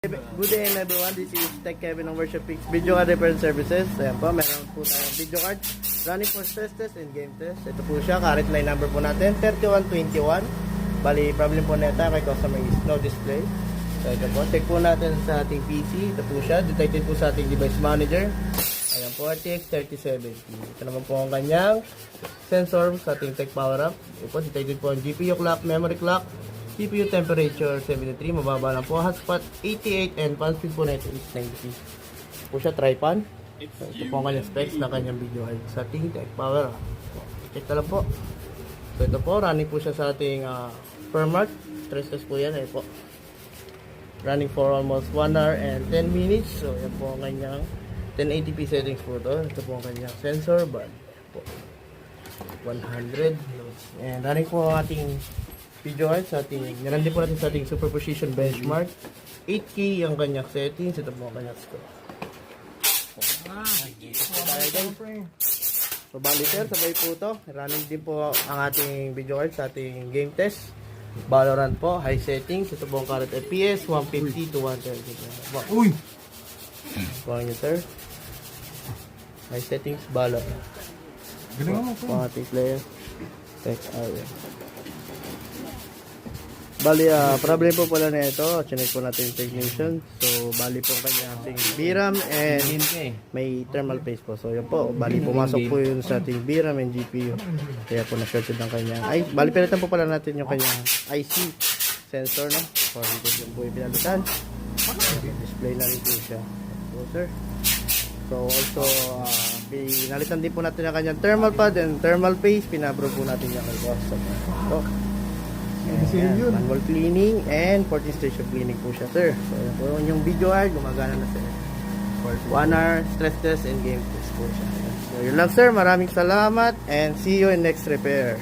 Good day everyone, this is Tech Kevin ng Worship Pix Video Card Repair Services. Ayan po, meron po tayong video card running for stress test and game test. Ito po siya, current line number po natin 3121. Bali, problem po neta kay customer is no display. So ito po, check po natin sa ating PC. Ito po siya, detected po sa ating device manager. Ayan po, RTX 3070. Ito naman po ang kanyang sensor sa ating Tech Power Up. Ito po, detected po ang GPU clock, memory clock, CPU temperature 73, mababa lang po. Hotspot 88 and fan speed po na ito is 90. Po siya tri-pan. So, ito po ang kanyang specs na kanyang video sa ating Tech Power. Check na lang po. So ito po, running po siya sa ating firmware. Stress test po yan. Po. Running for almost 1 hour and 10 minutes. So yan po ang kanyang 1080p settings po ito. Ito po ang kanyang sensor bar. 100. And running po ang ating video card sa ating, naran din po natin sa ating superposition benchmark. 8K ang kanyang settings. Ito po ang kanyang score. So bali sir, sabay po ito. Running din po ang ating video card sa ating game test. Valorant po, high settings. Ito po ang current FPS, 150 to 130. Uy! Pangin nyo sir. High settings, Valorant. Galing mo po. Pang ating player. Tech area. Bali, problem po pala na ito. Chinek po natin yung technician. So, bali po kanya ating VRAM and may thermal paste po. So, yan po. Bali, pumasok po yun sa ating VRAM and GPU. Kaya po na-shorted ng kanyang. Ay, bali, pilitan po pala natin yung kanyang IC sensor, no? For yun po yung pinalitan. Display na rin po siya. So, sir. So, also, pinalitan din po natin yung kanyang thermal pad and thermal paste. Pinabro po natin yung customer. So, ayan, manual cleaning and 14 station cleaning po siya sir. So yan po yung video card, gumagana na sir. 1 hour stress test and game test po siya. So yun lang sir, maraming salamat and see you in next repair.